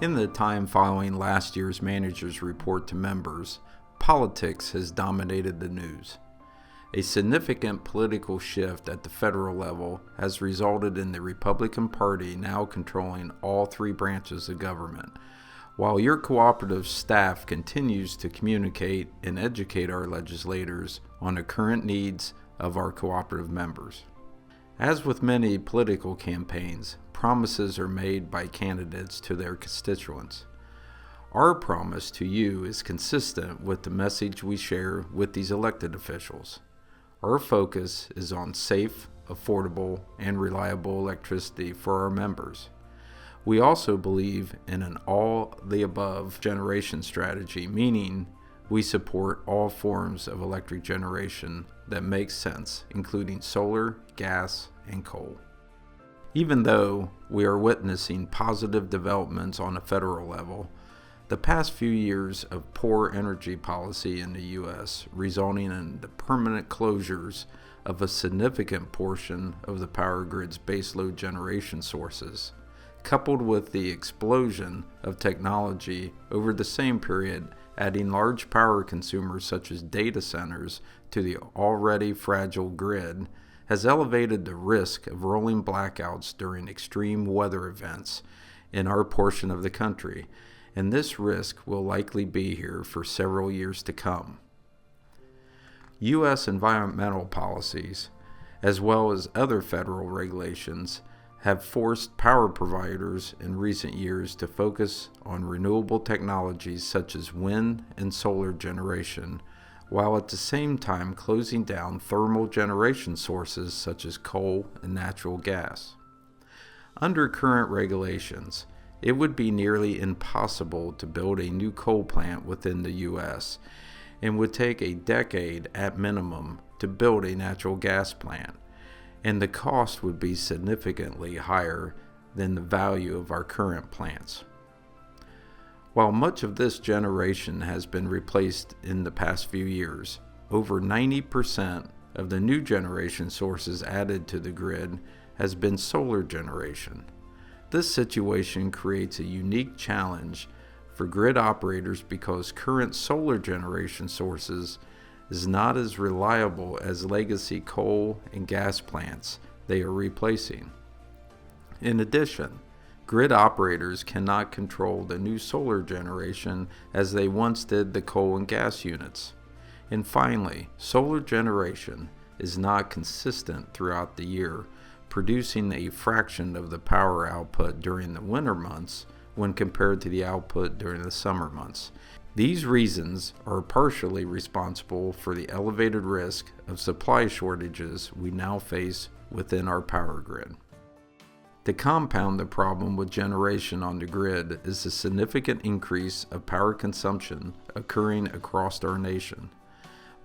In the time following last year's manager's report to members, politics has dominated the news. A significant political shift at the federal level has resulted in the Republican Party now controlling all three branches of government, while your cooperative staff continues to communicate and educate our legislators on the current needs of our cooperative members. As with many political campaigns, promises are made by candidates to their constituents. Our promise to you is consistent with the message we share with these elected officials. Our focus is on safe, affordable, and reliable electricity for our members. We also believe in an all-the-above generation strategy, meaning we support all forms of electric generation that makes sense, including solar, gas, and coal. Even though we are witnessing positive developments on a federal level, the past few years of poor energy policy in the U.S., resulting in the permanent closures of a significant portion of the power grid's baseload generation sources, coupled with the explosion of technology over the same period, adding large power consumers such as data centers to the already fragile grid, has elevated the risk of rolling blackouts during extreme weather events in our portion of the country, and this risk will likely be here for several years to come. U.S. environmental policies, as well as other federal regulations, have forced power providers in recent years to focus on renewable technologies such as wind and solar generation, while at the same time closing down thermal generation sources such as coal and natural gas. Under current regulations, it would be nearly impossible to build a new coal plant within the U.S. and would take a decade at minimum to build a natural gas plant, and the cost would be significantly higher than the value of our current plants. While much of this generation has been replaced in the past few years, over 90% of the new generation sources added to the grid has been solar generation. This situation creates a unique challenge for grid operators because current solar generation sources is not as reliable as legacy coal and gas plants they are replacing. In addition, grid operators cannot control the new solar generation as they once did the coal and gas units. And finally, solar generation is not consistent throughout the year, producing a fraction of the power output during the winter months when compared to the output during the summer months. These reasons are partially responsible for the elevated risk of supply shortages we now face within our power grid. To compound the problem with generation on the grid is the significant increase of power consumption occurring across our nation.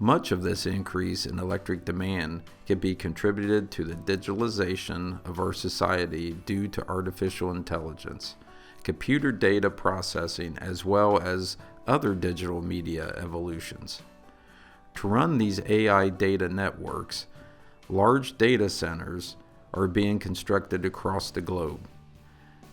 Much of this increase in electric demand can be contributed to the digitalization of our society due to artificial intelligence, computer data processing, as well as other digital media evolutions. To run these AI data networks, large data centers are being constructed across the globe.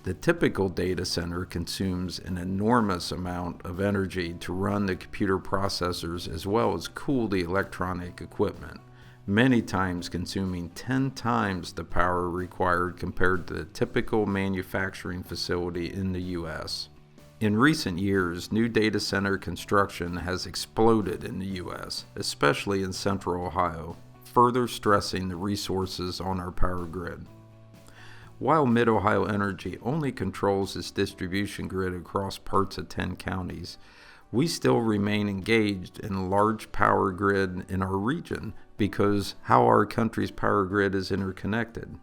The typical data center consumes an enormous amount of energy to run the computer processors as well as cool the electronic equipment, many times consuming 10 times the power required compared to the typical manufacturing facility in the U.S. In recent years, new data center construction has exploded in the U.S., especially in central Ohio, further stressing the resources on our power grid. While Mid-Ohio Energy only controls its distribution grid across parts of 10 counties, we still remain engaged in a large power grid in our region because how our country's power grid is interconnected.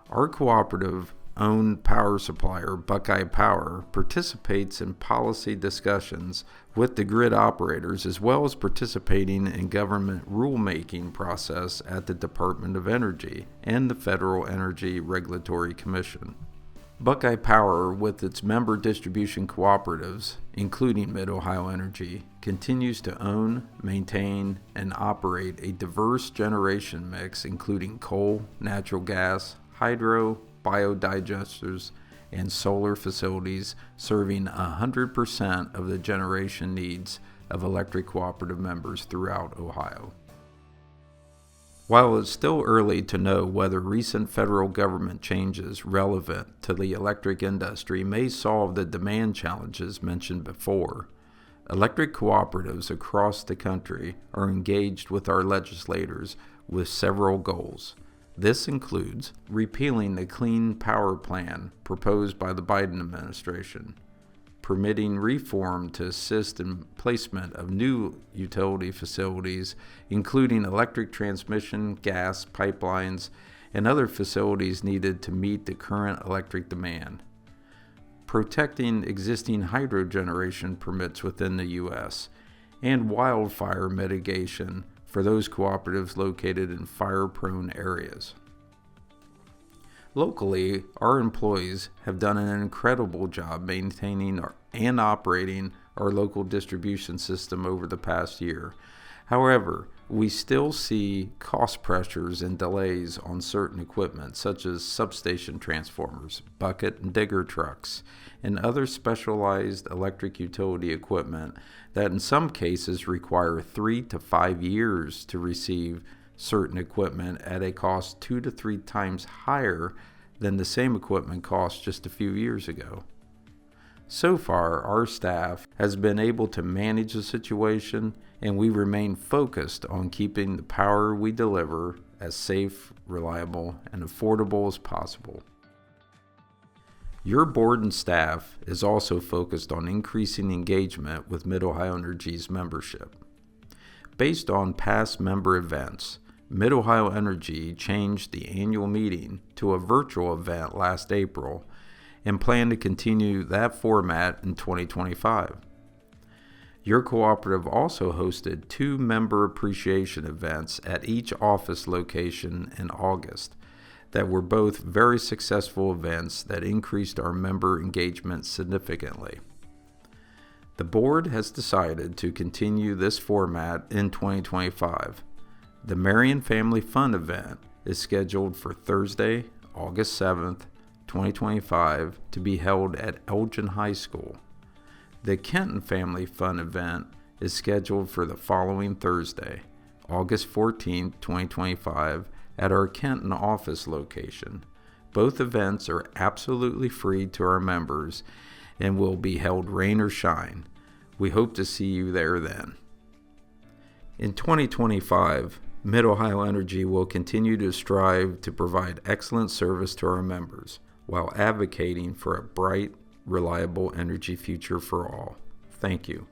Our cooperative-owned power supplier, Buckeye Power, participates in policy discussions with the grid operators as well as participating in government rulemaking process at the Department of Energy and the Federal Energy Regulatory Commission. Buckeye Power, with its member distribution cooperatives, including Mid-Ohio Energy, continues to own, maintain, and operate a diverse generation mix including coal, natural gas, hydro, biodigesters, and solar facilities serving 100% of the generation needs of electric cooperative members throughout Ohio. While it's still early to know whether recent federal government changes relevant to the electric industry may solve the demand challenges mentioned before, electric cooperatives across the country are engaged with our legislators with several goals. This includes repealing the Clean Power Plan proposed by the Biden administration, permitting reform to assist in placement of new utility facilities, including electric transmission, gas pipelines, and other facilities needed to meet the current electric demand, protecting existing hydro generation permits within the U.S., and wildfire mitigation for those cooperatives located in fire-prone areas. Locally, our employees have done an incredible job maintaining and operating our local distribution system over the past year. However, we still see cost pressures and delays on certain equipment such as substation transformers, bucket and digger trucks, and other specialized electric utility equipment that in some cases require 3 to 5 years to receive certain equipment at a cost 2 to 3 times higher than the same equipment cost just a few years ago. So far, our staff has been able to manage the situation, and we remain focused on keeping the power we deliver as safe, reliable, and affordable as possible. Your board and staff is also focused on increasing engagement with Mid-Ohio Energy's membership. Based on past member events, Mid-Ohio Energy changed the annual meeting to a virtual event last April and plan to continue that format in 2025. Your cooperative also hosted 2 member appreciation events at each office location in August that were both very successful events that increased our member engagement significantly. The board has decided to continue this format in 2025. The Marion Family Fun event is scheduled for Thursday, August 7th, 2025 to be held at Elgin High School. The Kenton Family Fun event is scheduled for the following Thursday, August 14th, 2025 at our Kenton office location. Both events are absolutely free to our members and will be held rain or shine. We hope to see you there then. In 2025, Mid-Ohio Energy will continue to strive to provide excellent service to our members while advocating for a bright, reliable energy future for all. Thank you.